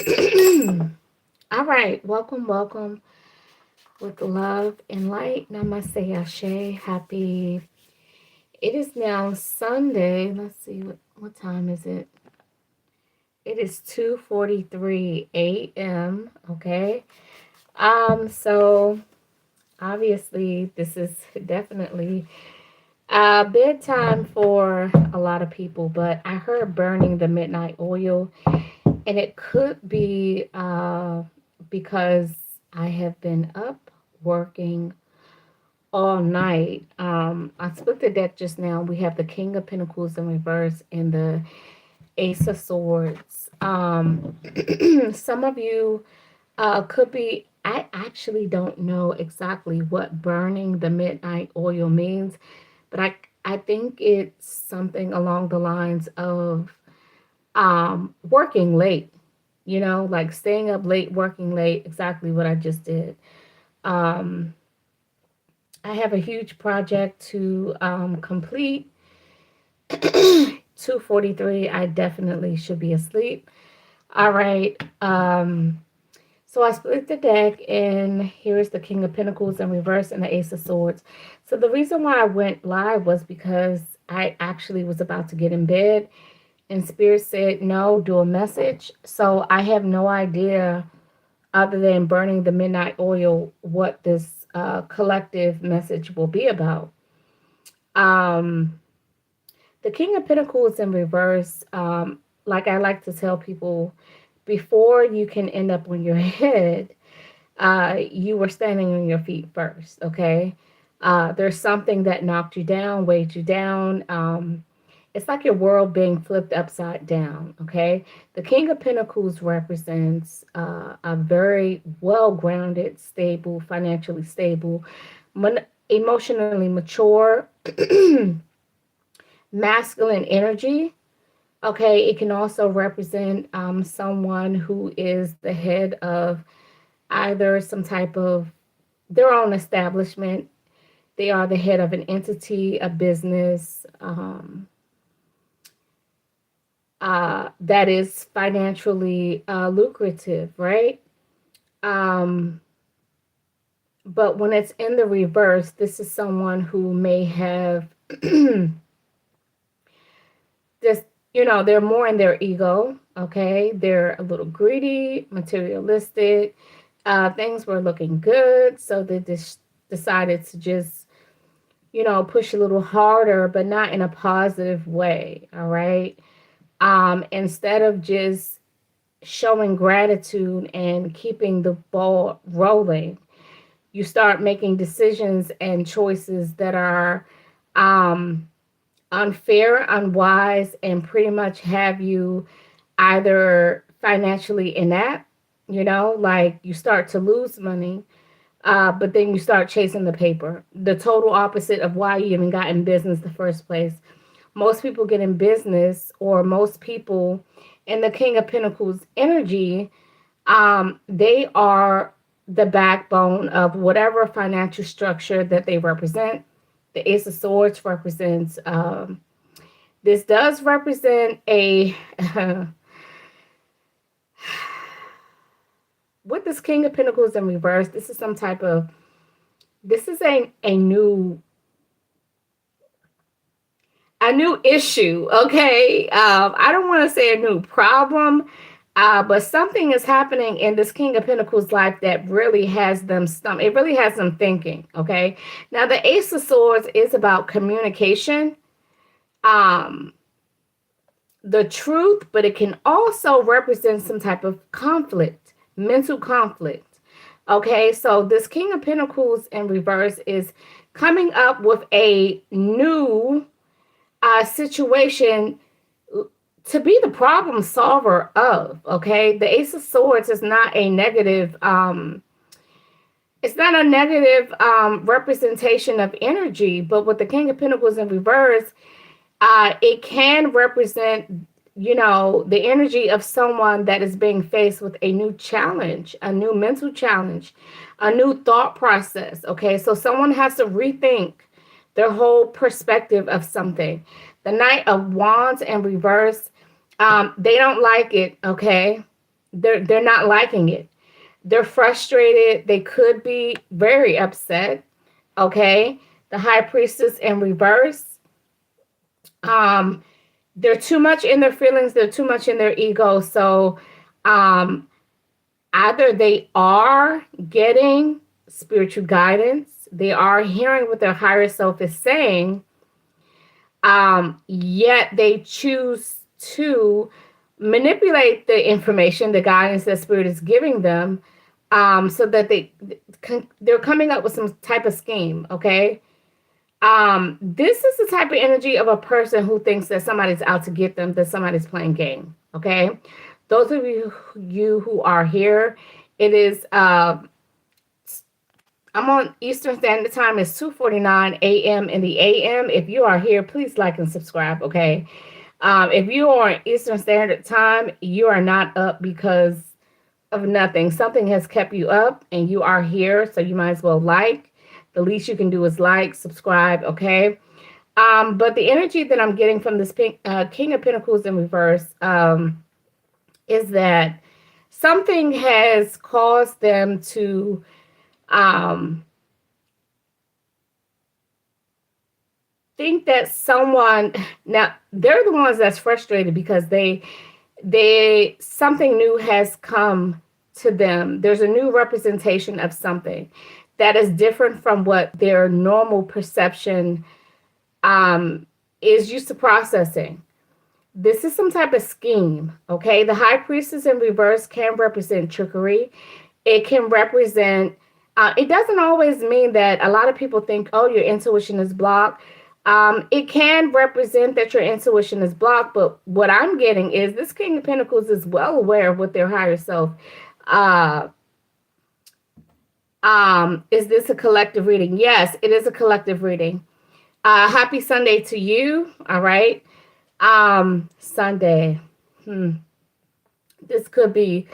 All right, welcome with love and light. Namaste, Ashe. Happy. It is now Sunday. Let's see what time is it. It is 2:43 a.m. Okay. So obviously this is definitely bedtime for a lot of people, but I heard burning the midnight oil, and it could be because I have been up working all night. I split the deck just now. We have the King of Pentacles in reverse and the Ace of Swords. Some of you could be. I actually don't know exactly what burning the midnight oil means, but I think it's something along the lines of working late. Like staying up late, working late. Exactly what I just did. Um, I have a huge project to complete. 2:43. I definitely should be asleep. All right. So I split the deck, and here is the King of Pentacles in reverse and the Ace of Swords. So the reason why I went live was because I actually was about to get in bed, and Spirit said, no, do a message. So I have no idea, other than burning the midnight oil, what this collective message will be about. Um, the King of Pentacles in reverse, like I like to tell people, before you can end up on your head, you were standing on your feet first, okay? There's something that knocked you down, weighed you down. It's like your world being flipped upside down, okay? The King of Pentacles represents a very well grounded, stable, financially stable, emotionally mature, masculine energy. Okay, it can also represent someone who is the head of either some type of their own establishment. They are the head of an entity, a business that is financially lucrative, right? Um, but when it's in the reverse, this is someone who may have just, they're more in their ego, okay? They're a little greedy, materialistic. Things were looking good, so they just decided to just, push a little harder, but not in a positive way, all right? Instead of just showing gratitude and keeping the ball rolling, you start making decisions and choices that are um, unfair, unwise, and pretty much have you either financially inept, like you start to lose money, but then you start chasing the paper. The total opposite of why you even got in business in the first place. Most people get in business, or most people in the King of Pentacles energy, they are the backbone of whatever financial structure that they represent. The Ace of Swords represents, this does represent a, with this King of Pentacles in reverse, this is some type of, this is a new issue, okay? I don't want to say a new problem, but something is happening in this King of Pentacles life that really has them stumped. It really has them thinking, okay? Now, the Ace of Swords is about communication, um, the truth, but it can also represent some type of conflict, mental conflict. Okay, so this King of Pentacles in reverse is coming up with a new situation to be the problem solver of. Okay, the Ace of Swords is not a negative. It's not a negative representation of energy, but with the King of Pentacles in reverse, it can represent, the energy of someone that is being faced with a new challenge, a new mental challenge, a new thought process. Okay, so someone has to rethink their whole perspective of something. The Knight of Wands in reverse, they don't like it. Okay, They're not liking it. They're frustrated. They could be very upset. Okay. The high priestess in reverse. Um, they're too much in their feelings. They're too much in their ego. So um, either they are getting spiritual guidance, they are hearing what their higher self is saying, yet they choose to manipulate the information, the guidance that spirit is giving them, so that they're coming up with some type of scheme. Okay, this is the type of energy of a person who thinks that somebody's out to get them, that somebody's playing game. Okay, those of you who are here, it is I'm on Eastern Standard Time. It's 2:49 a.m. in the a.m. If you are here, please like and subscribe. Okay, if you are on Eastern Standard Time, you are not up because of nothing. Something has kept you up, and you are here, so you might as well like. The least you can do is like, subscribe. Okay. But the energy that I'm getting from this King of Pentacles in reverse is that something has caused them to think that someone, now they're the ones that's frustrated because they something new has come to them. There's a new representation of something that is different from what their normal perception is used to processing. This is some type of scheme. Okay, the high priestess in reverse can represent trickery. It can represent it doesn't always mean that. A lot of people think, oh, your intuition is blocked. It can represent that your intuition is blocked, but what I'm getting is this King of Pentacles is well aware of what their higher self. Uh, is this a collective reading? Yes, it is a collective reading. Happy Sunday to you. All right. Sunday. This could be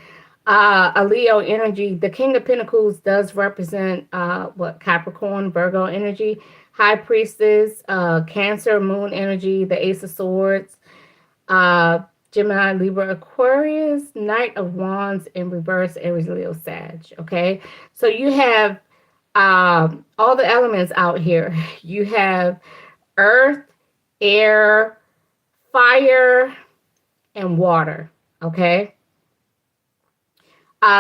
a Leo energy. The King of Pentacles does represent Capricorn, Virgo energy. High Priestess, Cancer, Moon energy, the Ace of Swords, Gemini, Libra, Aquarius, Knight of Wands in reverse, Aries, Leo, Sag. Okay, so you have all the elements out here. You have earth, air, fire, and water. Okay.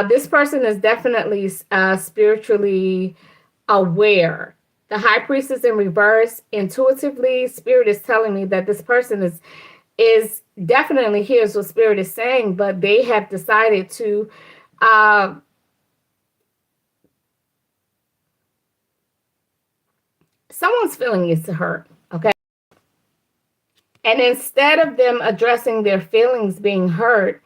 This person is definitely spiritually aware. The high priestess in reverse, intuitively, spirit is telling me that this person is definitely hears what spirit is saying, but they have decided to someone's feeling is hurt. Okay. And instead of them addressing their feelings being hurt,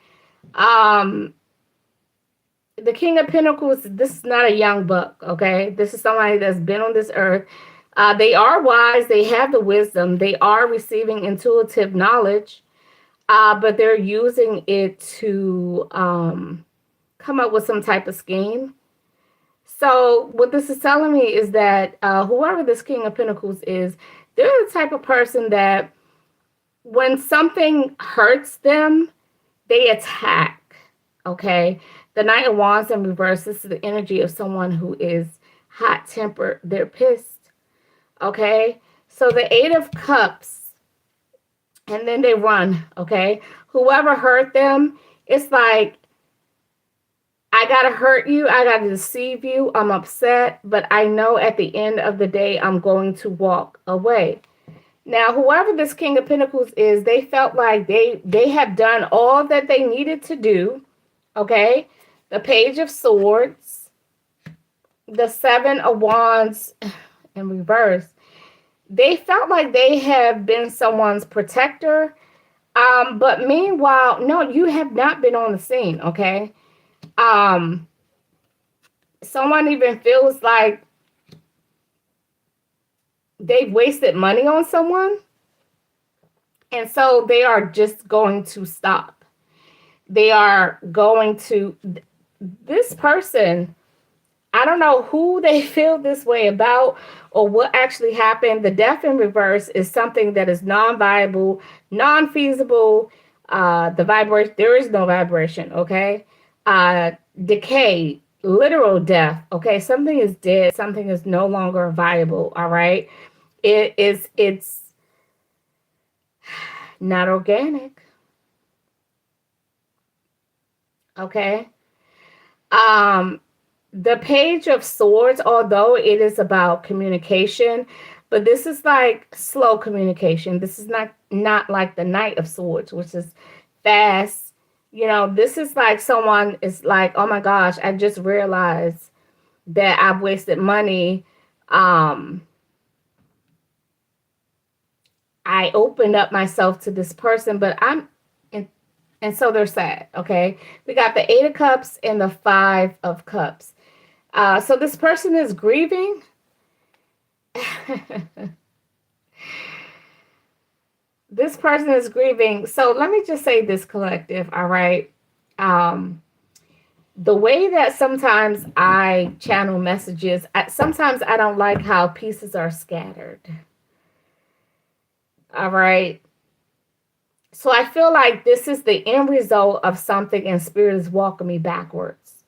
the King of Pentacles, this is not a young buck, okay? This is somebody that's been on this earth. They are wise. They have the wisdom. They are receiving intuitive knowledge, but they're using it to come up with some type of scheme. So what this is telling me is that whoever this King of Pentacles is, they're the type of person that when something hurts them, they attack, okay? The Knight of Wands in reverse, this is the energy of someone who is hot-tempered. They're pissed, okay? So the Eight of Cups, and then they run, okay? Whoever hurt them, it's like, I got to hurt you. I got to deceive you. I'm upset, but I know at the end of the day, I'm going to walk away. Now, whoever this King of Pentacles is, they felt like they have done all that they needed to do, okay? The Page of Swords, the Seven of Wands in reverse. They felt like they have been someone's protector. But meanwhile, no, you have not been on the scene, okay? Someone even feels like they've wasted money on someone. And so they are just going to stop. They are going to, this person, I don't know who they feel this way about or what actually happened. The Death in reverse is something that is non-viable, non-feasible. The vibration, there is no vibration, okay? uh, decay, literal death. Okay, something is dead. Something is no longer viable. All right, it's not organic. Okay. Um, the Page of Swords, although it is about communication, but this is like slow communication. This is not like the Knight of Swords, which is fast. This is like someone is like, oh my gosh, I just realized that I've wasted money. Um, I opened up myself to this person, but and so they're sad. Okay, we got the Eight of Cups and the Five of Cups. So this person is grieving. This person is grieving. So let me just say this, collective. All right. Um, the way that sometimes I channel messages, sometimes I don't like how pieces are scattered. All right. So I feel like this is the end result of something, and spirit is walking me backwards.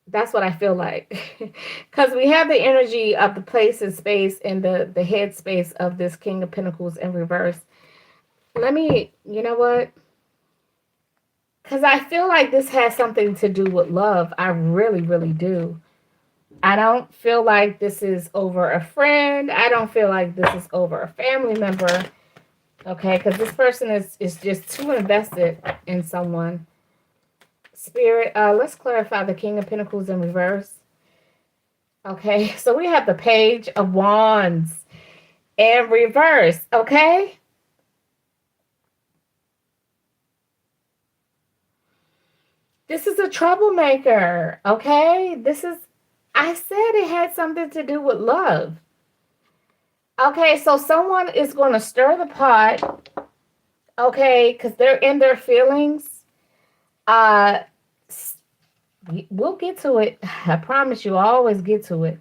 That's what I feel like. Because we have the energy of the place and space and the head space of this King of Pentacles in reverse. You know what? Because I feel like this has something to do with love. I really, really do. I don't feel like this is over a friend. I don't feel like this is over a family member. Okay, because this person is just too invested in someone. Spirit, let's clarify the King of Pentacles in reverse. Okay, so we have the Page of Wands in reverse. Okay. This is a troublemaker. Okay. I said it had something to do with love. Okay, so someone is going to stir the pot. Okay, because they're in their feelings. Uh, we'll get to it. I promise you, I always get to it.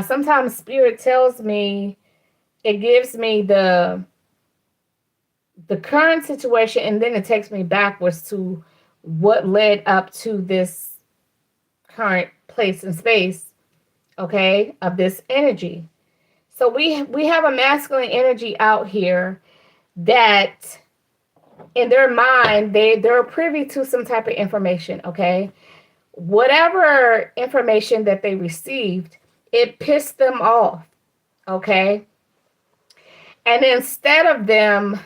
Sometimes spirit tells me, it gives me the current situation, and then it takes me backwards to what led up to this current place and space, okay, of this energy. So we have a masculine energy out here that in their mind they're privy to some type of information, okay? Whatever information that they received, it pissed them off, okay? And instead of them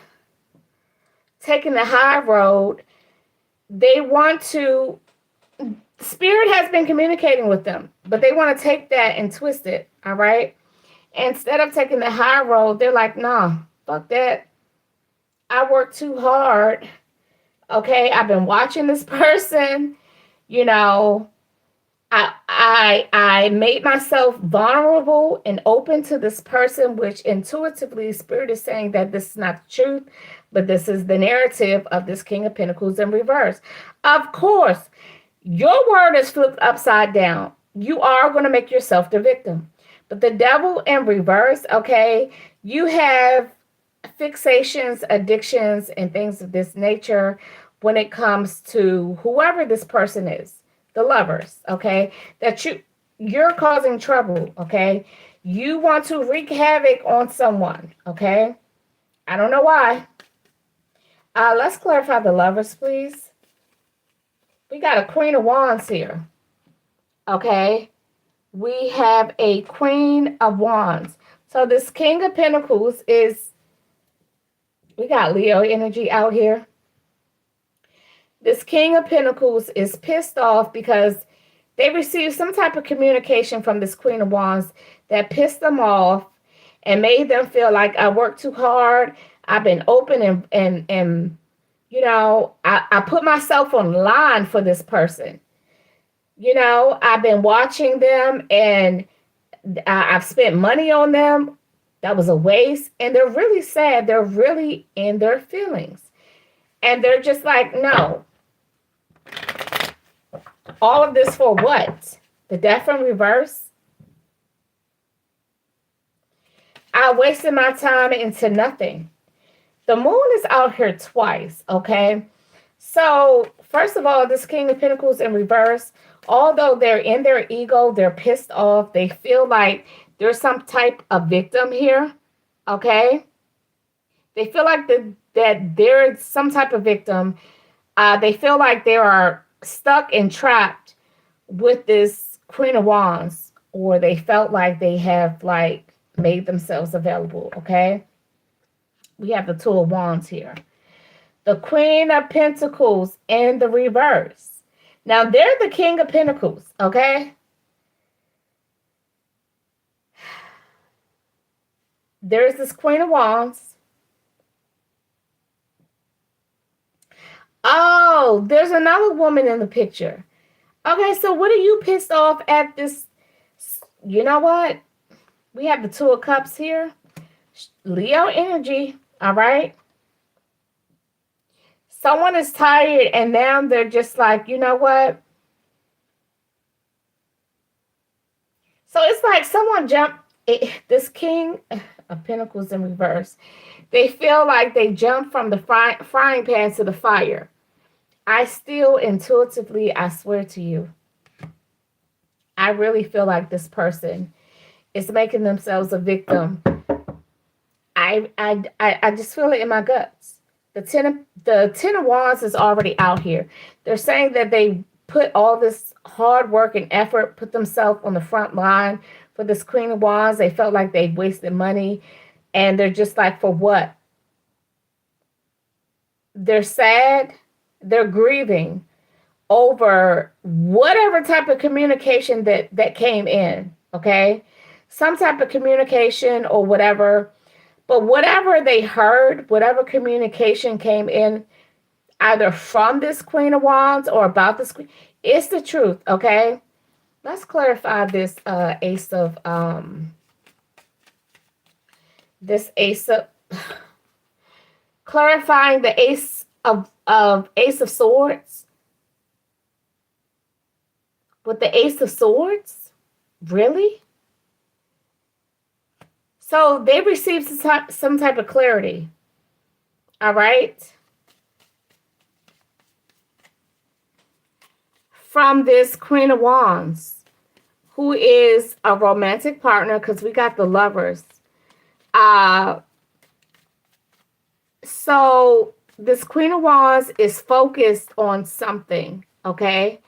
taking the high road, they want to, spirit has been communicating with them, but they want to take that and twist it, all right? Instead of taking the high road, they're like, nah, fuck that. I work too hard. Okay, I've been watching this person. You know, I made myself vulnerable and open to this person, which intuitively spirit is saying that this is not the truth, but this is the narrative of this King of Pentacles in reverse. Of course, your word is flipped upside down. You are going to make yourself the victim. But the devil in reverse, okay, you have fixations, addictions, and things of this nature when it comes to whoever this person is, the lovers, okay, that you're causing trouble, okay? You want to wreak havoc on someone, okay? I don't know why. Let's clarify the lovers, please. We got a Queen of Wands here, okay? We have a Queen of Wands. So this King of Pentacles is, we got Leo energy out here. This King of Pentacles is pissed off because they received some type of communication from this Queen of Wands that pissed them off and made them feel like I worked too hard. I've been open and you know, I put myself on line for this person. You know, I've been watching them and I've spent money on them. That was a waste. And they're really sad. They're really in their feelings. And they're just like, no. All of this for what? The death in reverse? I wasted my time into nothing. The moon is out here twice, okay? So, first of all, this King of Pentacles in reverse, although they're in their ego, they're pissed off. They feel like there's some type of victim here. Okay? They feel like that there's some type of victim. They feel like they are stuck and trapped with this Queen of Wands, or they felt like they have like made themselves available. Okay? We have the Two of Wands here. The Queen of Pentacles in the reverse. Now they're the King of Pentacles, okay? There's this Queen of Wands. Oh, there's another woman in the picture. Okay, so what are you pissed off at this? You know what? We have the Two of Cups here. Leo energy, all right? Someone is tired and now they're just like, you know what? So it's like someone jumped, this King of Pentacles in reverse. They feel like they jumped from the frying pan to the fire. I still intuitively, I swear to you, I really feel like this person is making themselves a victim. I just feel it in my guts. The ten of wands is already out here. They're saying that they put all this hard work and effort, put themselves on the front line for this Queen of Wands. They felt like they wasted money, and they're just like, for what? They're sad, they're grieving over whatever type of communication that came in, okay? Some type of communication or whatever, but whatever they heard, whatever communication came in, either from this Queen of Wands or about this queen, it's the truth, okay? Let's clarify this ace of this ace of clarifying the ace of swords with the ace of swords. Really? So they received some type of clarity. All right. From this Queen of Wands, who is a romantic partner, because we got the lovers. So this Queen of Wands is focused on something, okay?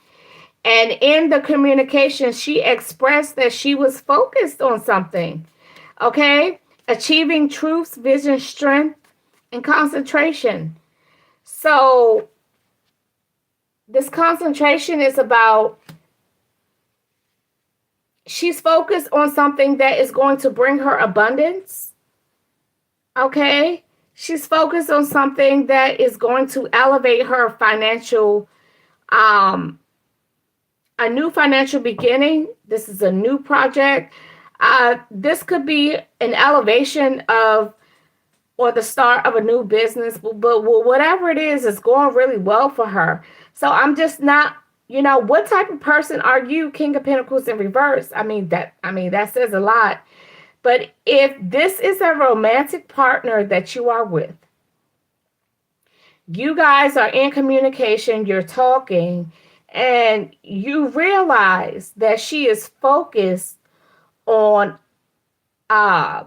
And in the communication, she expressed that she was focused on something, okay? Achieving truths, vision, strength, and concentration. So this concentration is about, she's focused on something that is going to bring her abundance, okay? She's focused on something that is going to elevate her financial, a new financial beginning. This is a new project. This could be an elevation of, or the start of a new business, but whatever it is, it's going really well for her. So I'm just not, what type of person are you, King of Pentacles in reverse? That says a lot. But if this is a romantic partner that you are with, you guys are in communication, you're talking, and you realize that she is focused on uh,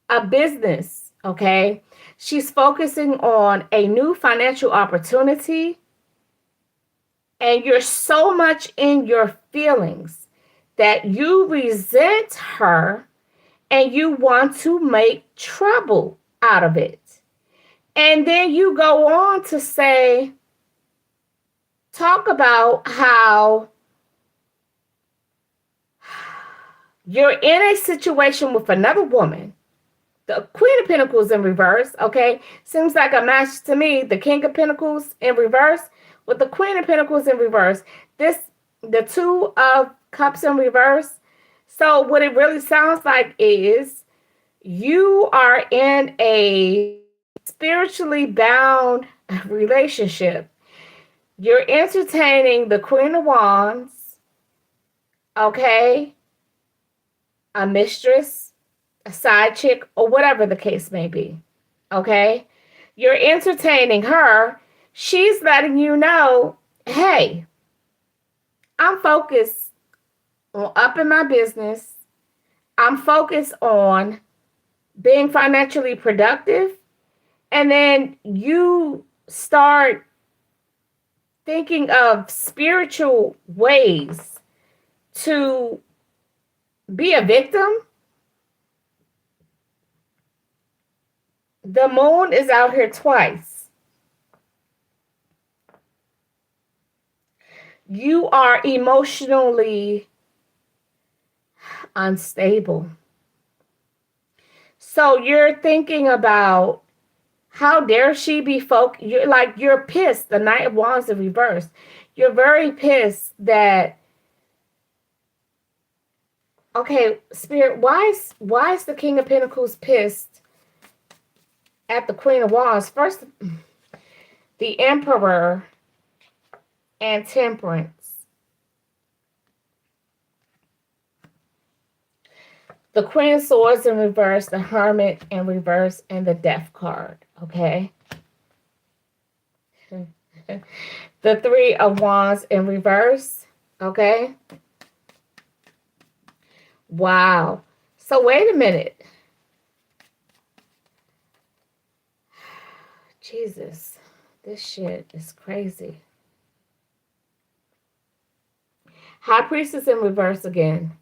a business, okay? She's focusing on a new financial opportunity, and you're so much in your feelings that you resent her and you want to make trouble out of it. And then you go on to say, talk about how you're in a situation with another woman. The Queen of Pentacles in reverse, okay? Seems like a match to me. The King of Pentacles in reverse with the Queen of Pentacles in reverse. The Two of Cups in reverse. So what it really sounds like is you are in a spiritually bound relationship. You're entertaining the Queen of Wands, okay? A mistress, a side chick, or whatever the case may be, okay? You're entertaining her. She's letting you know, hey, I'm focused on upping my business. I'm focused on being financially productive. And then you start thinking of spiritual ways to be a victim. The moon is out here twice. You are emotionally unstable. So you're thinking about how dare she be You're like, you're pissed. The Knight of Wands in reverse. You're very pissed that, okay, Spirit, why is the King of Pentacles pissed at the Queen of Wands? First, the Emperor and Temperance. The Queen of Swords in reverse, the Hermit in reverse, and the Death card. Okay. The Three of Wands in reverse. Okay. Wow. So wait a minute. Jesus. This shit is crazy. High Priestess in reverse again.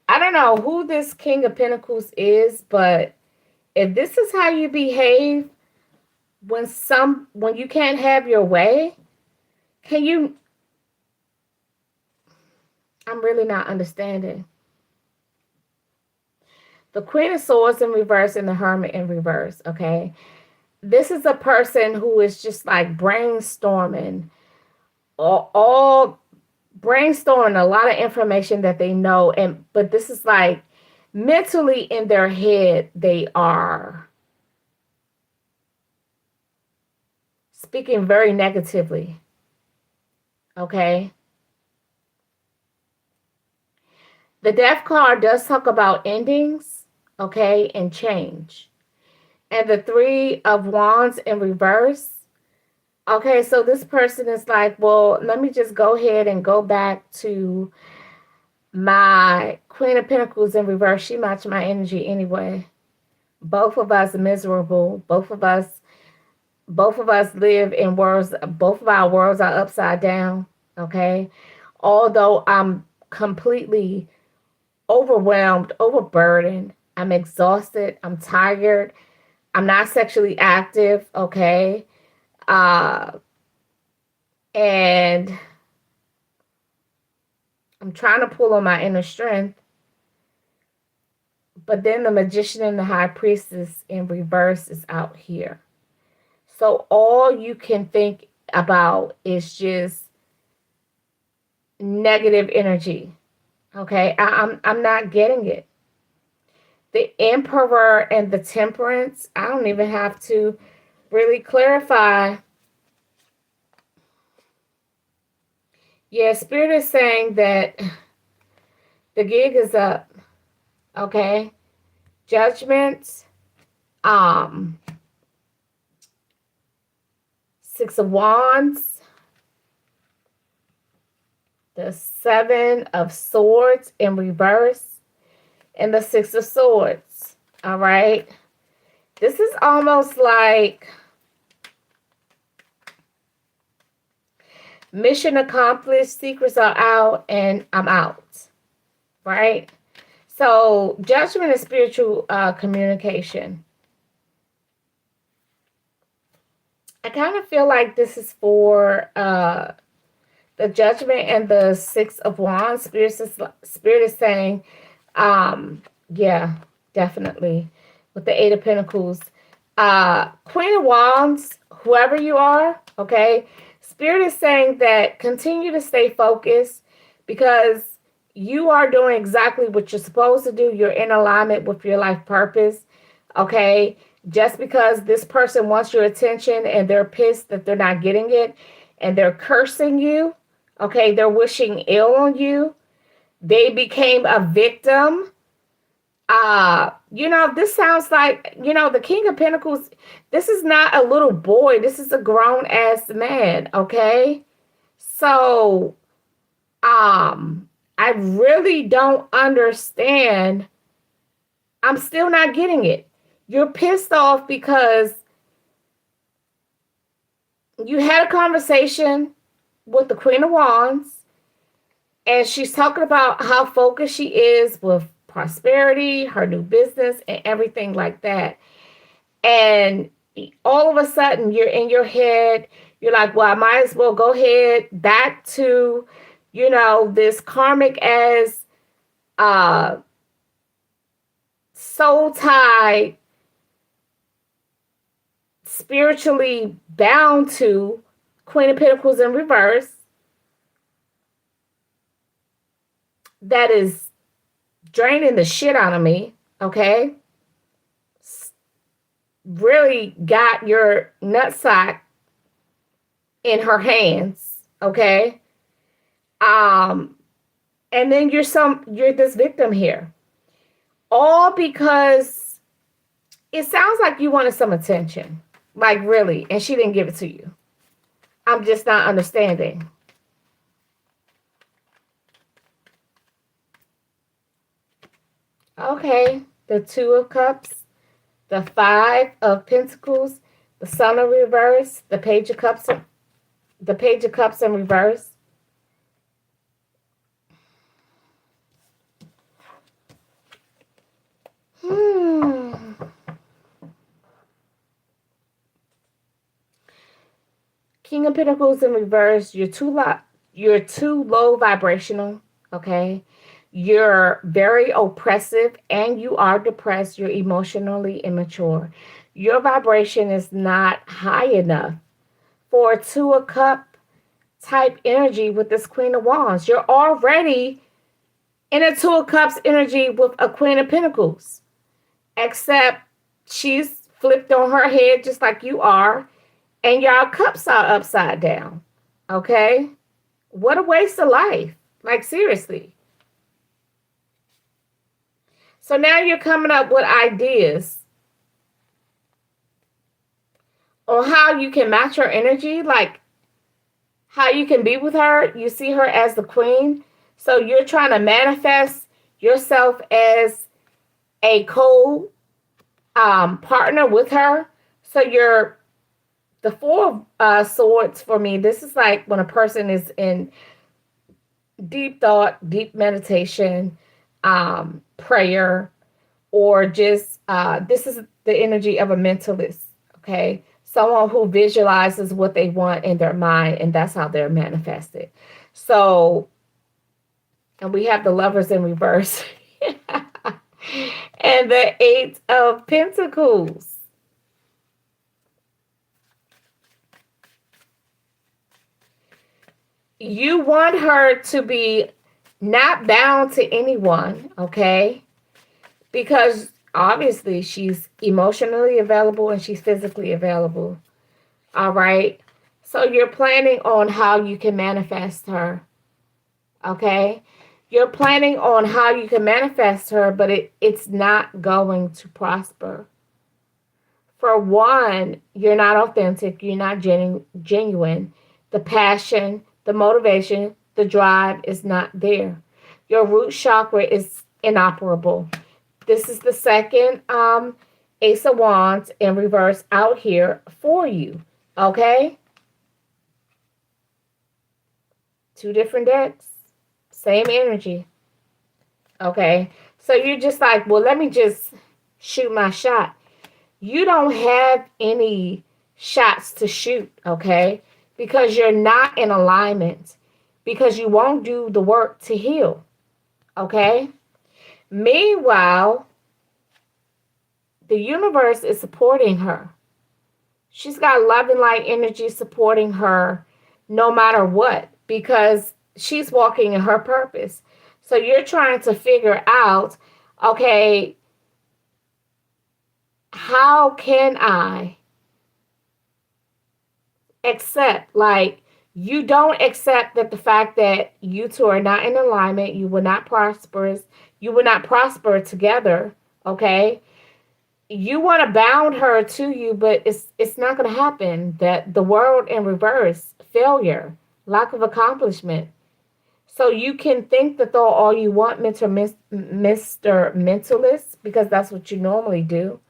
I don't know who this King of Pentacles is, but if this is how you behave when you can't have your way, can you? I'm really not understanding. The Queen of Swords in reverse and the Hermit in reverse, okay? This is a person who is just like brainstorming, all brainstorming a lot of information that they know, but this is like mentally in their head, they are speaking very negatively, okay? The Death card does talk about endings, okay, and change. And the Three of Wands in reverse. Okay, so this person is like, well, let me just go ahead and go back to my Queen of Pentacles in reverse. She matched my energy anyway. Both of us miserable. Both of us live in worlds. Both of our worlds are upside down. Okay. Although I'm completely overwhelmed, overburdened. I'm exhausted. I'm tired. I'm not sexually active. Okay. And I'm trying to pull on my inner strength. But then the Magician and the High Priestess in reverse is out here. So all you can think about is just negative energy. Okay, I'm not getting it. The Emperor and the Temperance, I don't even have to really clarify. Yeah, Spirit is saying that the gig is up. Okay, Judgment, um, Six of Wands, the Seven of Swords in reverse, and the Six of Swords. All right. This is almost like mission accomplished, secrets are out, and I'm out. Right? So, judgment is spiritual communication. I kind of feel like this is for the Judgment and the Six of Wands. Spirit is saying, yeah, definitely. With the Eight of Pentacles. Queen of Wands, whoever you are, okay? Spirit is saying that continue to stay focused because you are doing exactly what you're supposed to do. You're in alignment with your life purpose, okay? Just because this person wants your attention and they're pissed that they're not getting it and they're cursing you, okay? They're wishing ill on you. They became a victim. This sounds like, the King of Pentacles, this is not a little boy. This is a grown ass man, okay? So, I really don't understand. I'm still not getting it. You're pissed off because you had a conversation with the Queen of Wands, and she's talking about how focused she is with prosperity, her new business, and everything like that. And all of a sudden, you're in your head, you're like, well, I might as well go ahead back to, this karmic as uh, soul tie, spiritually bound to Queen of Pentacles in reverse that is draining the shit out of me, okay? Really got your nutsack in her hands, okay? And then you're this victim here. All because it sounds like you wanted some attention. Like really, and she didn't give it to you. I'm just not understanding. Okay, the Two of Cups, the Five of Pentacles, the Sun in reverse, the Page of Cups in reverse. King of Pentacles in reverse. You're too low vibrational. Okay. You're very oppressive and you are depressed. You're emotionally immature. Your vibration is not high enough for a Two of Cup type energy with this Queen of Wands. You're already in a Two of Cups energy with a Queen of Pentacles, except she's flipped on her head just like you are, and y'all cups are upside down. Okay? What a waste of life. Like, seriously. So now you're coming up with ideas on how you can match her energy, like how you can be with her. You see her as the queen. So you're trying to manifest yourself as a partner with her. So you're the Four of Swords for me. This is like when a person is in deep thought, deep meditation, prayer, or just this is the energy of a mentalist. Okay, someone who visualizes what they want in their mind, and that's how they're manifested. So, and we have the Lovers in reverse. And the Eight of Pentacles. You want her to be not bound to anyone, okay? Because obviously she's emotionally available and she's physically available. All right? So you're planning on how you can manifest her. Okay? You're planning on how you can manifest her, but it's not going to prosper. For one, you're not authentic. You're not genuine. The passion, the motivation, the drive is not there. Your root chakra is inoperable. This is the second Ace of Wands in reverse out here for you. Okay? Two different decks. Same energy. Okay? So you're just like, well, let me just shoot my shot. You don't have any shots to shoot, okay? Because you're not in alignment. Because you won't do the work to heal. Okay? Meanwhile, the universe is supporting her. She's got love and light energy supporting her no matter what, because she's walking in her purpose. So you're trying to figure out, okay, how can I accept, like, you don't accept that the fact that you two are not in alignment, you will not prosper together, Okay, you want to bound her to you, but it's not going to happen. That the world in reverse, failure, lack of accomplishment. So you can think the thought all you want, Mr. Mentalist, because that's what you normally do.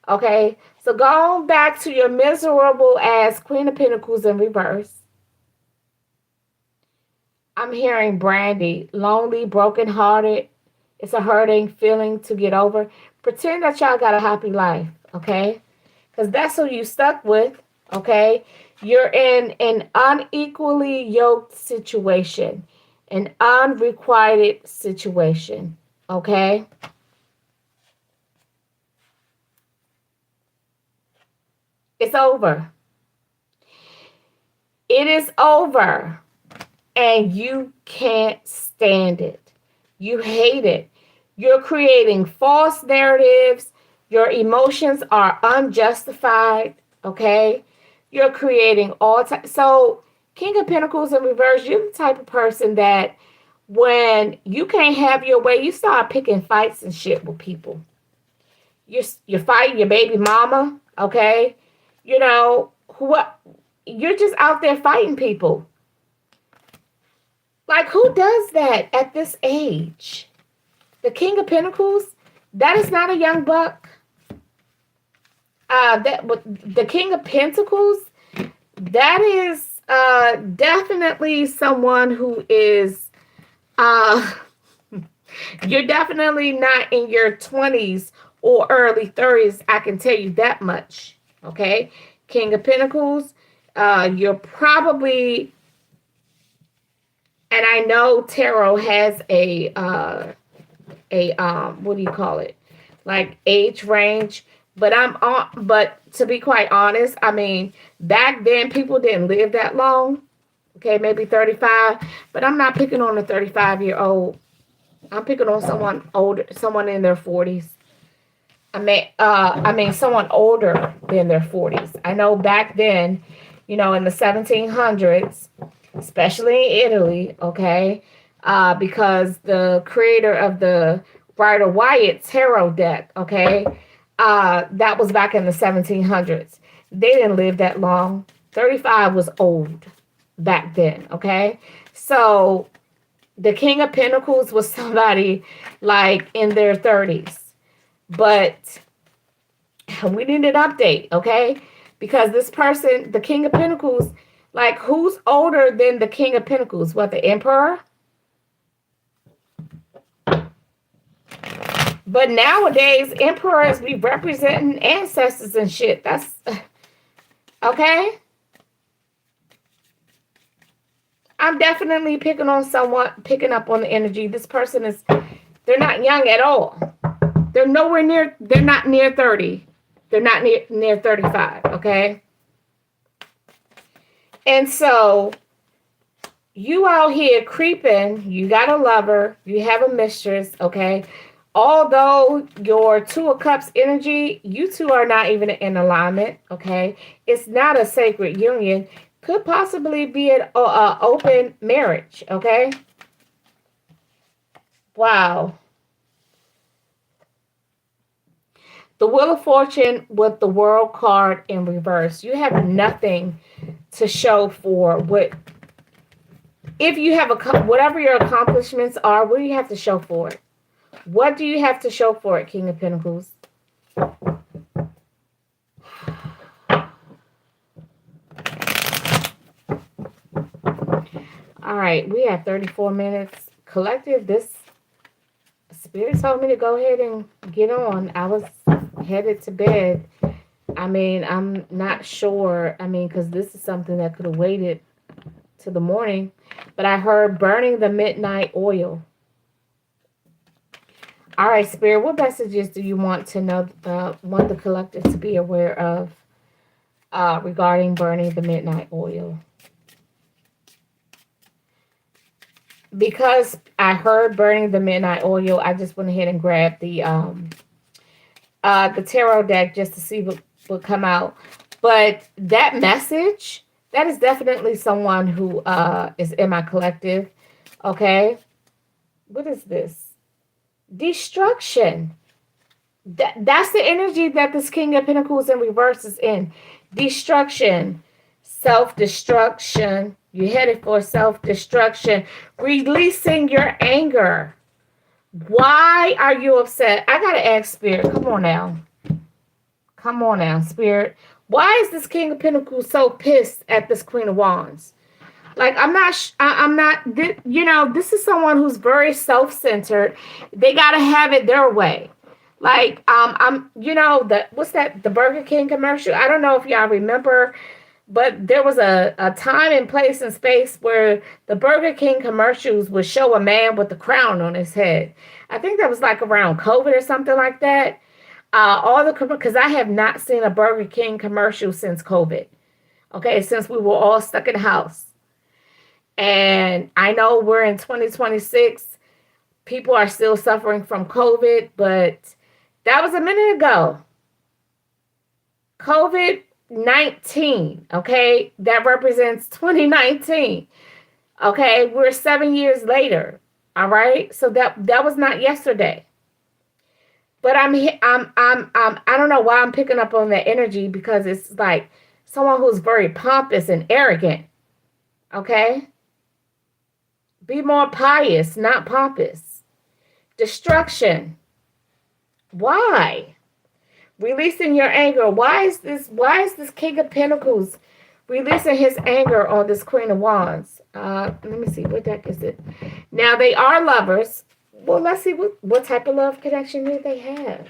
Okay, so going back to your miserable ass Queen of Pentacles in reverse. I'm hearing Brandy, lonely, brokenhearted. It's a hurting feeling to get over. Pretend that y'all got a happy life, okay? Because that's who you stuck with, okay? You're in an unequally yoked situation, an unrequited situation, okay? It's over. It is over. And you can't stand it. You hate it. You're creating false narratives. Your emotions are unjustified. Okay. You're creating all types. So, King of Pentacles in reverse, you're the type of person that when you can't have your way, you start picking fights and shit with people. You're fighting your baby mama. Okay. You know, what? You're just out there fighting people. Like, who does that at this age? The King of Pentacles, that is not a young buck. The King of Pentacles, that is definitely someone who is, uh, you're definitely not in your 20s or early 30s. I can tell you that much. Okay? King of Pentacles, you're probably, and I know tarot has a what do you call it, like age range, but but to be quite honest, I mean, back then people didn't live that long. Okay, maybe 35, but I'm not picking on a 35-year-old. I'm picking on someone older, someone in their 40s. I mean someone older than their 40s. I know back then, in the 1700s, especially in Italy, okay, because the creator of the Rider Waite tarot deck, okay, that was back in the 1700s. They didn't live that long. 35 was old back then, okay? So the King of Pentacles was somebody like in their 30s. But we need an update, okay? Because this person, the King of Pentacles, like, who's older than the King of Pentacles? What, the Emperor? But nowadays, emperors be representing ancestors and shit. That's okay. I'm definitely picking up on the energy. This person is, they're not young at all. They're nowhere near, they're not near 30. They're not near 35, okay? And so you out here creeping, you got a lover, you have a mistress, okay? Although your Two of Cups energy, you two are not even in alignment, okay? It's not a sacred union. Could possibly be an open marriage, okay? Wow. The Wheel of Fortune with the World card in reverse. You have nothing to show for what, if you have whatever your accomplishments are, what do you have to show for it? What do you have to show for it, King of Pentacles? All right, we have 34 minutes. Collective, this Spirit told me to go ahead and get on. I was headed to bed. I mean, I'm not sure. I mean, because this is something that could have waited to the morning. But I heard burning the midnight oil. All right, Spirit, what messages do you want to know, want the collective to be aware of regarding burning the midnight oil? Because I heard burning the midnight oil, I just went ahead and grabbed the tarot deck just to see what would come out. But that message, that is definitely someone who is in my collective. Okay. What is this? Destruction. That's the energy that this King of Pentacles in reverse is in. Destruction, self-destruction. You're headed for self-destruction. Releasing your anger. Why are you upset? I gotta ask Spirit. Come on now. Come on now, Spirit. Why is this King of Pentacles so pissed at this Queen of Wands? Like, I'm not, this is someone who's very self-centered. They got to have it their way. Like, what's that, the Burger King commercial? I don't know if y'all remember, but there was a time and place and space where the Burger King commercials would show a man with a crown on his head. I think that was like around COVID or something like that. Because I have not seen a Burger King commercial since COVID. Okay, since we were all stuck in the house. And I know we're in 2026. People are still suffering from COVID, but that was a minute ago. COVID-19, okay? That represents 2019. Okay, we're 7 years later. All right? So that was not yesterday. But I don't know why I'm picking up on that energy, because it's like someone who's very pompous and arrogant. Okay? Be more pious, not pompous. Destruction. Why? Releasing your anger. Why is this King of Pentacles releasing his anger on this Queen of Wands? Let me see, what deck is it? Now, they are lovers. Well, let's see what type of love connection do they have.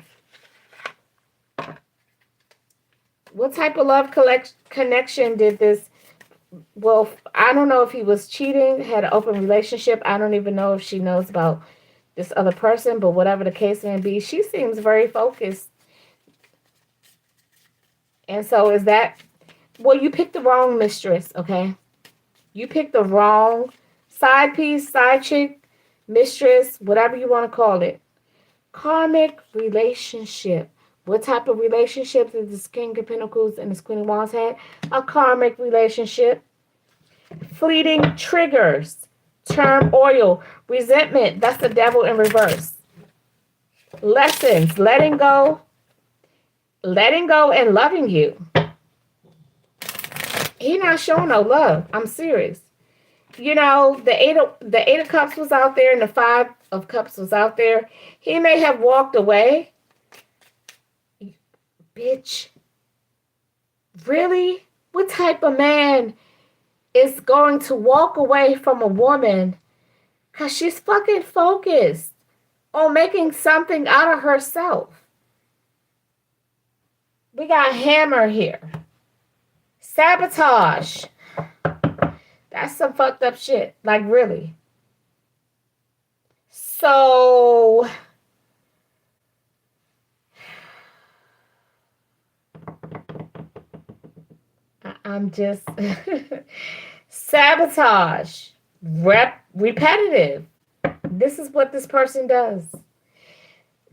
What type of love connection did this? Well, I don't know if he was cheating, had an open relationship. I don't even know if she knows about this other person, but whatever the case may be, she seems very focused. And so is that, well, you picked the wrong mistress, okay? You picked the wrong side piece, side chick, mistress, whatever you want to call it. Karmic relationship. What type of relationship did this King of Pentacles and this Queen of Wands had? A karmic relationship. Fleeting triggers. Turmoil. Resentment. That's the devil in reverse. Lessons. Letting go. Letting go and loving you. He not showing no love. I'm serious. You know, the eight of cups was out there and the 5 of cups was out there. He may have walked away. Bitch. Really? What type of man is going to walk away from a woman because she's fucking focused on making something out of herself? We got hammer here. Sabotage. That's some fucked up shit. Like, really. So, I'm just sabotage. Repetitive. This is what this person does.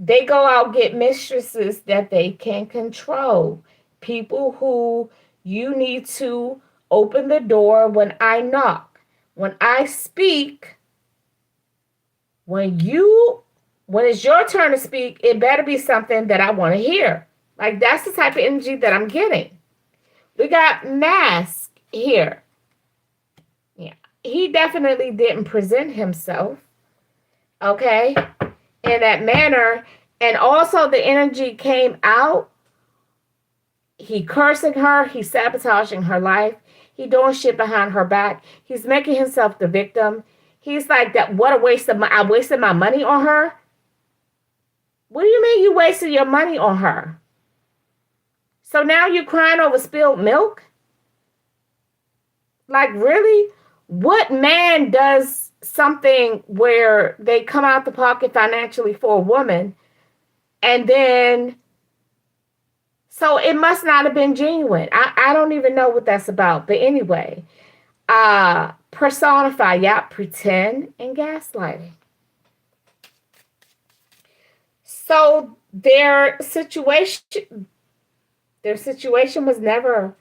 They go out, get mistresses that they can control. People who you need to open the door when I knock. When I speak, when it's your turn to speak, it better be something that I want to hear. Like, that's the type of energy that I'm getting. We got mask here. Yeah. He definitely didn't present himself, okay, in that manner. And also the energy came out. He cursing her. He's sabotaging her life. He doing shit behind her back. He's making himself the victim. He's like, that. What a waste of I wasted my money on her. What do you mean you wasted your money on her? So now you're crying over spilled milk? Like, really? What man does something where they come out the pocket financially for a woman and then, so it must not have been genuine. I don't even know what that's about. But anyway, personify, yeah, pretend and gaslighting. So their situation was never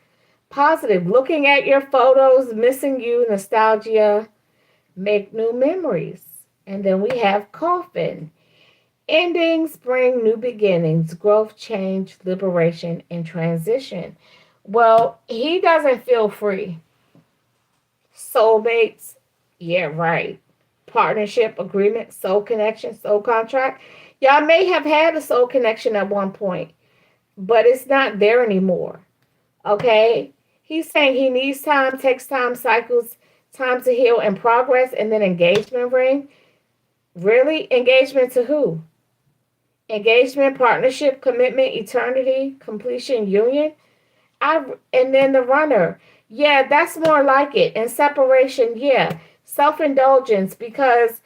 positive. Looking at your photos, missing you, nostalgia, make new memories. And then we have coffin. Endings bring new beginnings, growth, change, liberation, and transition. Well, he doesn't feel free. Soulmates, yeah, right. Partnership, agreement, soul connection, soul contract. Y'all may have had a soul connection at one point, but it's not there anymore. Okay? He's saying he needs time, takes time, cycles, time to heal and progress, and then engagement ring. Really? Engagement to who? Engagement, partnership, commitment, eternity, completion, union. And then the runner. Yeah, that's more like it. And separation, yeah. Self-indulgence because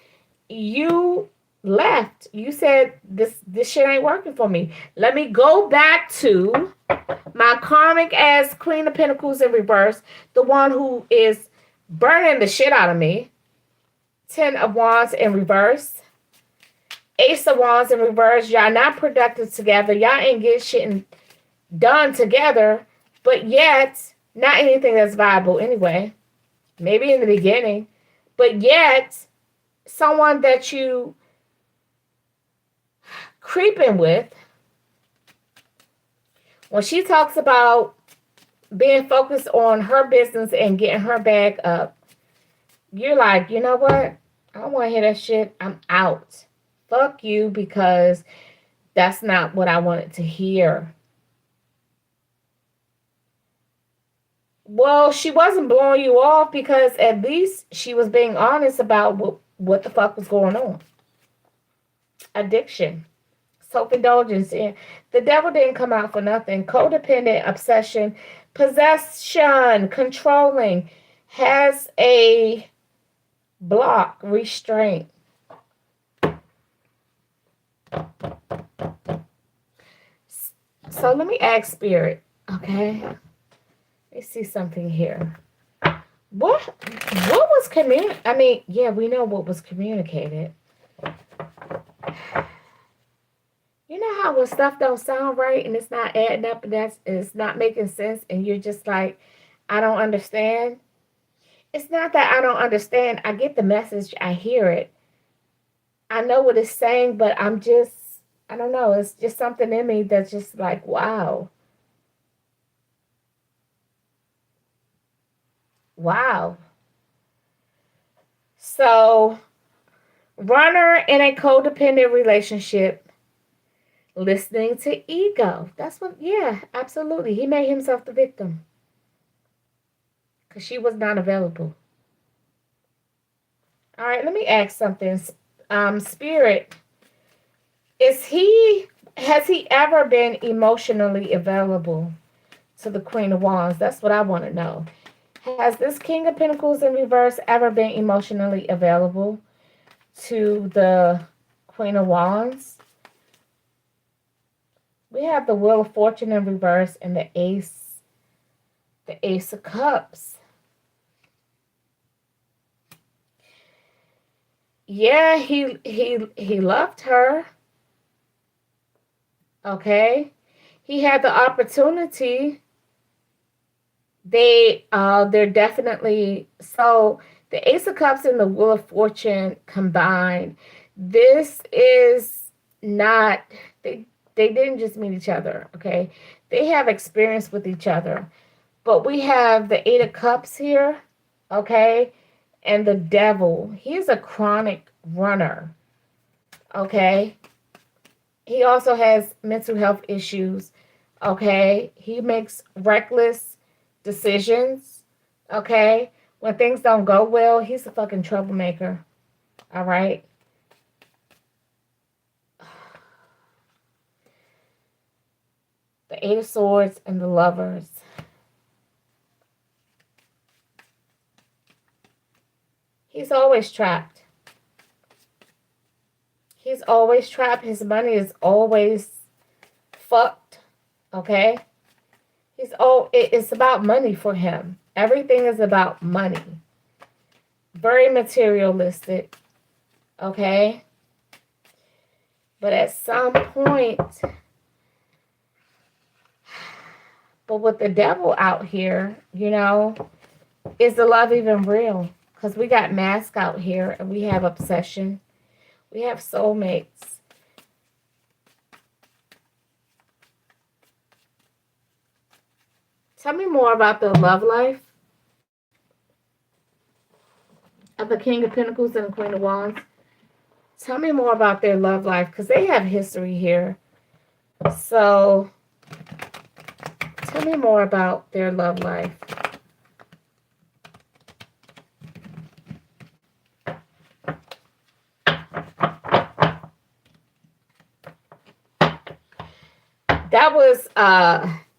you left. You said this shit ain't working for me. Let me go back to my karmic as Queen of Pentacles in reverse, the one who is burning the shit out of me. 10 of Wands in reverse. Ace of Wands in reverse. Y'all not productive together. Y'all ain't get shit done together, but yet not anything that's viable anyway. Maybe in the beginning, but yet someone that you creeping with, when she talks about being focused on her business and getting her bag up, you're like, you know what? I don't want to hear that shit. I'm out. Fuck you, because that's not what I wanted to hear. Well, she wasn't blowing you off because at least she was being honest about what the fuck was going on. Addiction, self-indulgence. And the devil didn't come out for nothing. Codependent, obsession, possession, controlling, has a block, restraint. So let me ask Spirit, okay? Let me see something here. What was I mean, yeah, we know what was communicated. You know how when stuff don't sound right and it's not adding up and it's not making sense and you're just like, I don't understand. It's not that I don't understand. I get the message. I hear it. I know what it's saying, but I don't know. It's just something in me that's just like, wow. Wow. So, runner in a codependent relationship, listening to ego. That's what, yeah, absolutely. He made himself the victim because she was not available. All right, let me ask something. Spirit, has he ever been emotionally available to the Queen of Wands? That's what I want to know. Has this King of Pentacles in reverse ever been emotionally available to the Queen of Wands? We have the Wheel of Fortune in reverse and the Ace of Cups. Yeah, he loved her. Okay. He had the opportunity. They're definitely, so the Ace of Cups and the Wheel of Fortune combined. This is not, they didn't just meet each other, okay? They have experience with each other. But we have the Eight of Cups here, okay? And the Devil. He's a chronic runner, okay? He also has mental health issues, okay? He makes reckless decisions, okay? When things don't go well, he's a fucking troublemaker, all right? The Eight of Swords and the Lovers. He's always trapped. He's always trapped. His money is always fucked, okay? It's about money for him. Everything is about money. Very materialistic, okay? But at some point, but with the Devil out here, is the love even real? Because we got mask out here and we have obsession. We have soulmates. Tell me more about the love life of the King of Pentacles and the Queen of Wands. Tell me more about their love life because they have history here. So tell me more about their love life. That was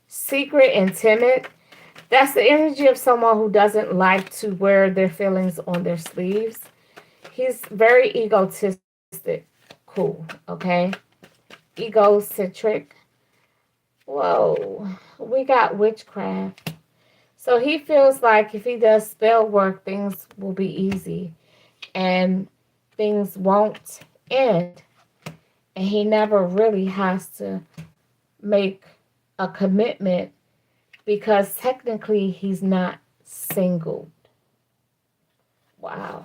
secret and timid. That's the energy of someone who doesn't like to wear their feelings on their sleeves. He's very egotistic. Cool, okay? Egocentric. Whoa. We got witchcraft. So he feels like if he does spell work, things will be easy and things won't end. And he never really has to make a commitment because technically he's not single. Wow.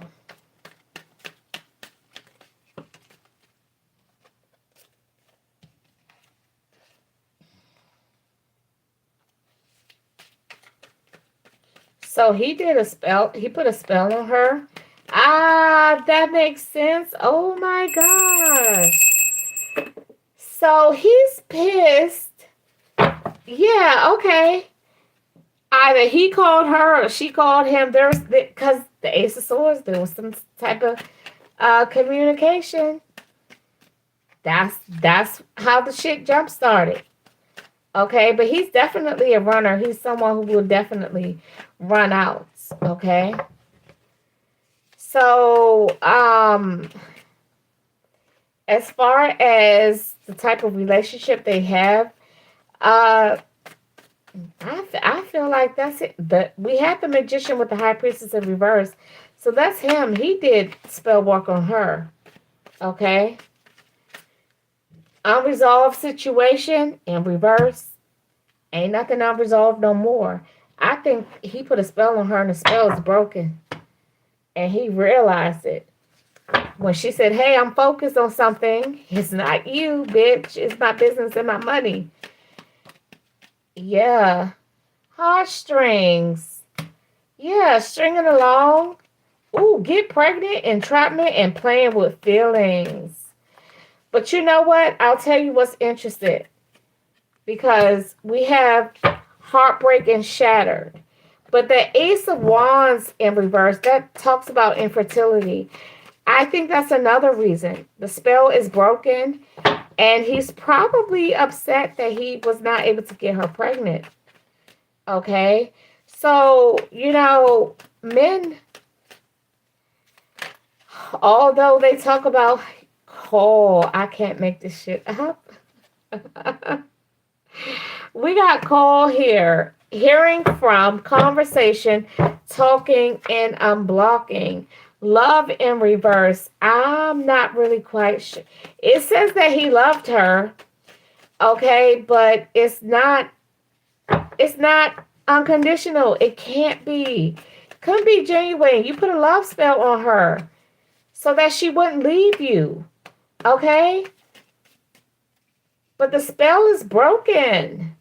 So he did a spell, he put a spell on her. Ah, that makes sense. Oh my gosh. So he's pissed. Yeah, okay. Either he called her or she called him. There's because the Ace of Swords, there was some type of communication. That's how the shit jump started. Okay, but he's definitely a runner. He's someone who will definitely run out. Okay. So, as far as the type of relationship they have, uh, I feel like that's it. But we had the magician with the high priestess in reverse. So that's him. He did spell work on her. Okay. Unresolved situation in reverse. Ain't nothing unresolved no more. I think he put a spell on her and the spell is broken. And he realized it. When she said, hey, I'm focused on something. It's not you, bitch. It's my business and my money. Yeah. Heartstrings. Yeah, stringing along. Ooh, get pregnant, entrapment, and playing with feelings. But you know what? I'll tell you what's interesting. Because we have heartbreak and shattered. But the Ace of Wands in reverse, that talks about infertility. I think that's another reason. The spell is broken, and he's probably upset that he was not able to get her pregnant. Okay? So, men, although they talk about coal, I can't make this shit up. We got call here. Hearing from, conversation, talking, and unblocking. Love in reverse. I'm not really quite sure. It says that he loved her. Okay, but it's not unconditional. It can't be. Couldn't be genuine. You put a love spell on her so that she wouldn't leave you. Okay? But the spell is broken.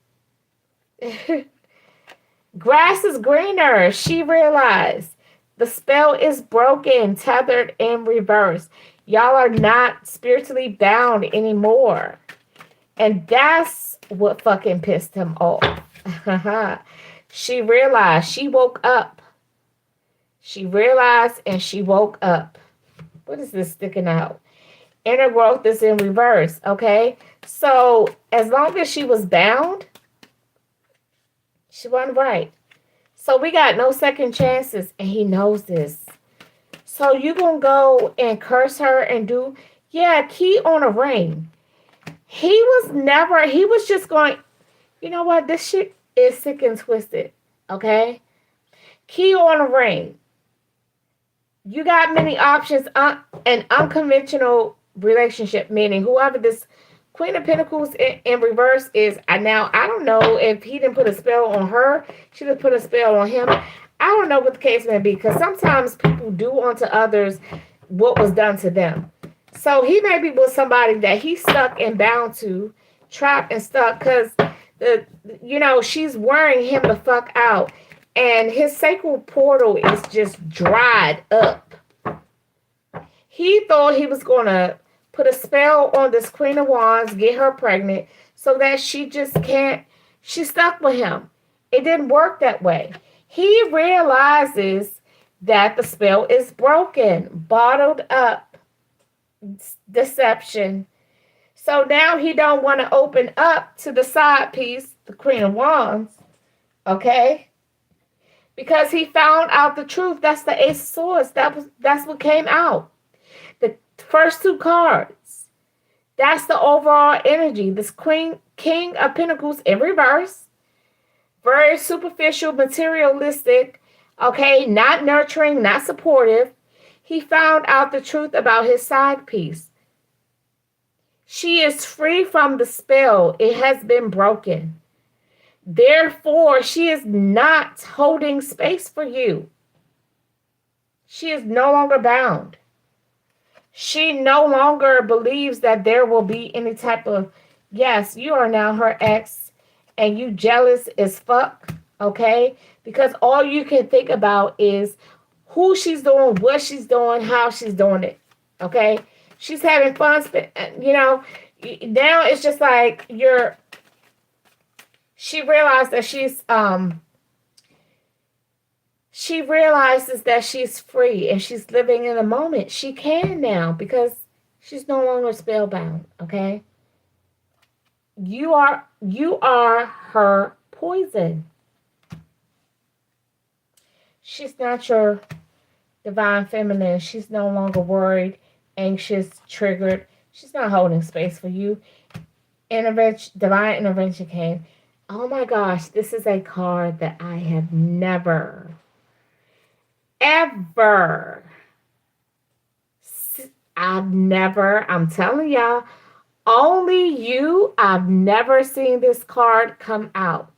Grass is greener. She realized the spell is broken, tethered in reverse. Y'all are not spiritually bound anymore. And that's what fucking pissed him off. She realized. She woke up. She realized and she woke up. What is this sticking out? Inner growth is in reverse. Okay? So as long as she was bound, she wasn't right. So we got no second chances, and he knows this. So you gonna go and curse her and do, key on a ring. He was just going, you know what? This shit is sick and twisted. Okay? Key on a ring. You got many options. An unconventional relationship, meaning whoever this Queen of Pentacles in reverse is, now I don't know if he didn't put a spell on her, she didn't put a spell on him. I don't know what the case may be, because sometimes people do unto others what was done to them. So he may be with somebody that he's stuck and bound to, trapped and stuck, because the she's wearing him the fuck out, and his sacral portal is just dried up. He thought he was gonna put a spell on this Queen of Wands, get her pregnant, so that she just can't. She's stuck with him. It didn't work that way. He realizes that the spell is broken, bottled up deception. So now he don't want to open up to the side piece, the Queen of Wands, okay? Because he found out the truth. That's the Ace of Swords. That's what came out. The first two cards. That's the overall energy. This King of Pentacles in reverse. Very superficial, materialistic, okay? Not nurturing, not supportive. He found out the truth about his side piece. She is free from the spell. It has been broken. Therefore, she is not holding space for you. She is no longer bound. She no longer believes that there will be any type of, yes, you are now her ex and you jealous as fuck, okay? Because all you can think about is who she's doing, what she's doing, how she's doing it, okay? She's having fun, now it's just like she realized that she realizes that she's free and she's living in the moment. She can now because she's no longer spellbound, okay? You are her poison. She's not your divine feminine. She's no longer worried, anxious, triggered. She's not holding space for you. Divine intervention came. Oh my gosh, this is a card that I have never, ever, I'm telling y'all, only you, I've never seen this card come out.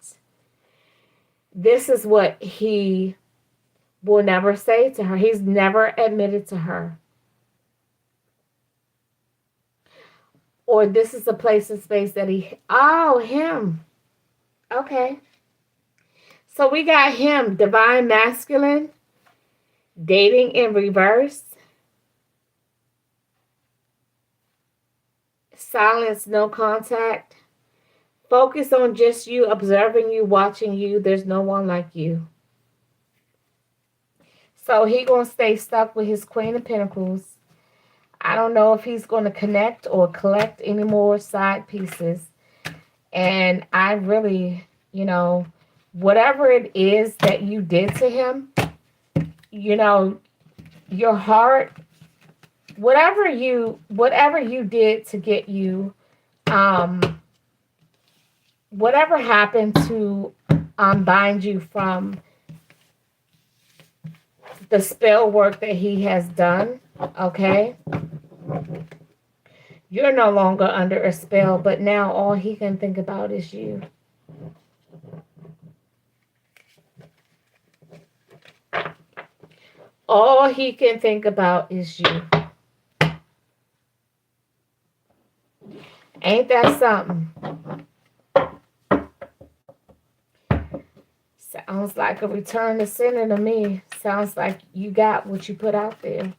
This is what he will never say to her. He's never admitted to her. Or this is a place and space that him. Okay. So we got him, divine masculine, dating in reverse, silence, no contact, focus on just you, observing you, watching you. There's no one like you. So he gonna stay stuck with his Queen of Pentacles. I don't know if he's going to connect or collect any more side pieces. And I really, whatever it is that you did to him, your heart, whatever you did to get you, whatever happened to unbind you from the spell work that he has done, okay? You're no longer under a spell, but now all he can think about is you. All he can think about is you. Ain't that something? Sounds like a return to sender to me. Sounds like you got what you put out there.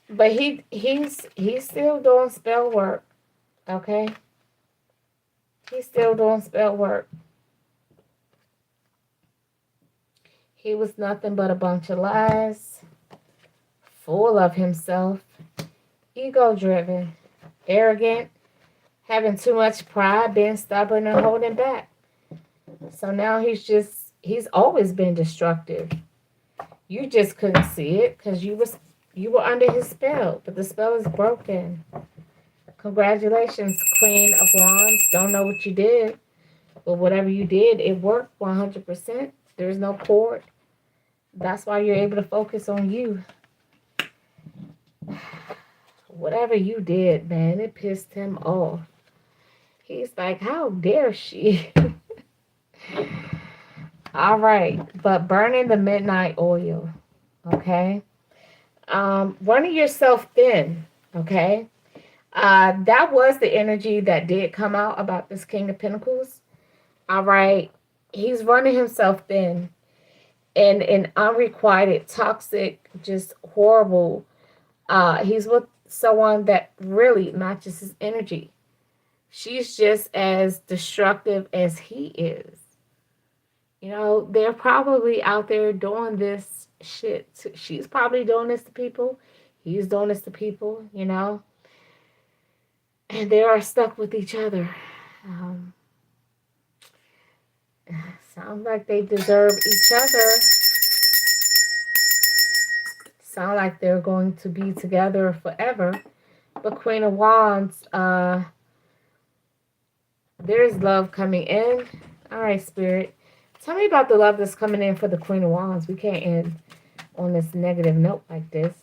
But he's still doing spell work. Okay? He's still doing spell work. He was nothing but a bunch of lies, full of himself, ego-driven, arrogant, having too much pride, being stubborn and holding back. So now he's always been destructive. You just couldn't see it because you were under his spell, but the spell is broken. Congratulations, Queen of Wands. Don't know what you did, but whatever you did, it worked 100%. There's no cord. That's why you're able to focus on you. Whatever you did, man, it pissed him off. He's like, how dare she? All right, but burning the midnight oil, okay? Running yourself thin, okay? That was the energy that did come out about this King of Pentacles. All right. He's running himself thin and unrequited, toxic, just horrible. He's with someone that really matches his energy. She's just as destructive as he is. They're probably out there doing this shit. She's probably doing this to people. He's doing this to people. And they are stuck with each other. Um, Sounds like they deserve each other. Sound like they're going to be together forever. But Queen of Wands, there's love coming in. All right, Spirit. Tell me about the love that's coming in for the Queen of Wands. We can't end on this negative note like this.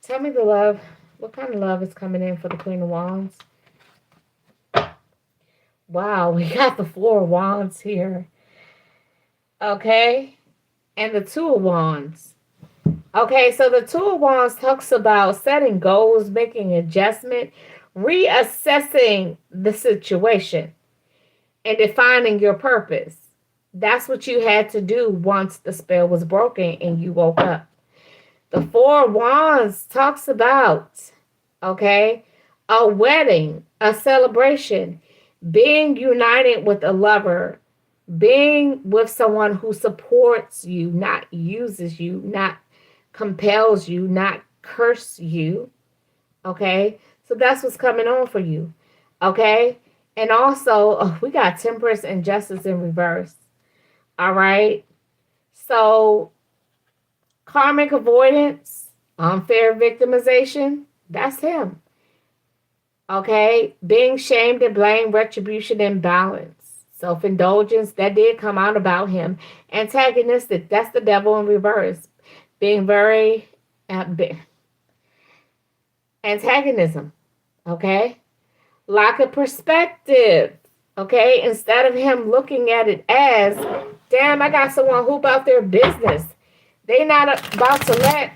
Tell me the love. What kind of love is coming in for the Queen of Wands? Wow, we got the Four of Wands here. Okay. And the Two of Wands. Okay, so the Two of Wands talks about setting goals, making adjustment, reassessing the situation, and defining your purpose. That's what you had to do once the spell was broken and you woke up. The Four of Wands talks about, okay, a wedding, a celebration, being united with a lover, being with someone who supports you, not uses you, not compels you, not curse you. Okay, so that's what's coming on for you. Okay, and also we got temperance and justice in reverse. All right, so karmic avoidance, unfair victimization, that's him. Okay, being shamed and blamed, retribution and balance, self-indulgence, that did come out about him. Antagonistic, that's the devil in reverse. Being very antagonism. Okay, lack of perspective. Okay, instead of him looking at it as, damn, I got someone who about their business. They not about to let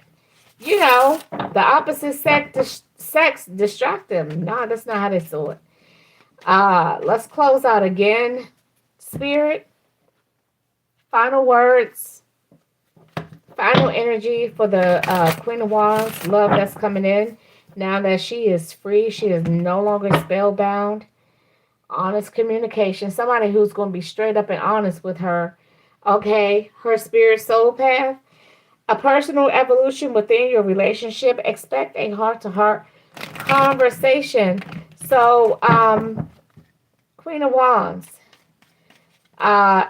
the opposite sex distract them. No, that's not how they saw it. Let's close out again. Spirit, final words, final energy for the Queen of Wands, love that's coming in. Now that she is free, she is no longer spellbound. Honest communication, somebody who's going to be straight up and honest with her. Okay, her spirit soul path. A personal evolution within your relationship. Expect a heart-to-heart conversation. So, Queen of Wands,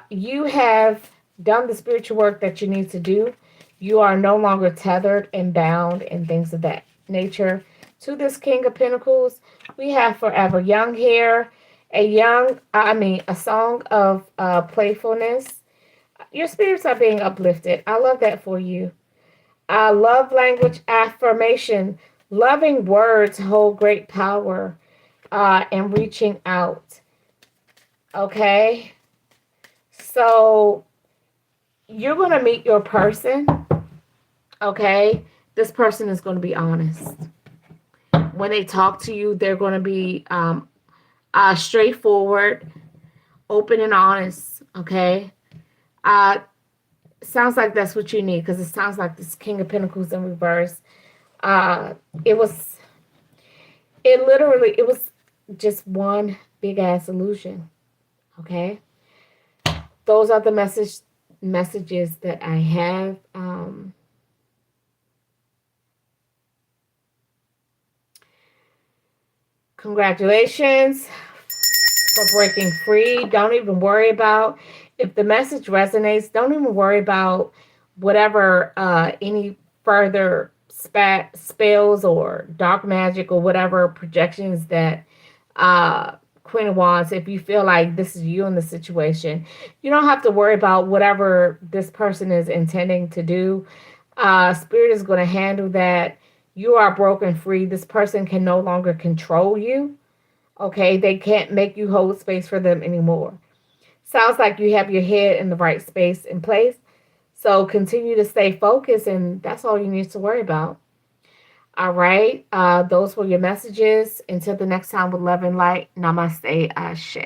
you have done the spiritual work that you need to do. You are no longer tethered and bound and things of that nature. To this King of Pentacles, we have Forever Young here. A song of playfulness. Your spirits are being uplifted. I love that for you. Love language affirmation. Loving words hold great power and reaching out. Okay? So you're going to meet your person. Okay? This person is going to be honest. When they talk to you, they're going to be straightforward, open and honest. Okay? Sounds like that's what you need, because it sounds like this King of Pentacles in reverse. It was just one big ass illusion. Okay, those are the messages that I have. Congratulations for breaking free. Don't even worry about if the message resonates. Don't even worry about whatever any further spells or dark magic or whatever projections that Queen of Wands. If you feel like this is you in the situation, you don't have to worry about whatever this person is intending to do. Spirit is going to handle that. You are broken free. This person can no longer control you. Okay, they can't make you hold space for them anymore. Sounds like you have your head in the right space and place. So continue to stay focused, and that's all you need to worry about. All right. Those were your messages. Until the next time, with love and light. Namaste. Ashe.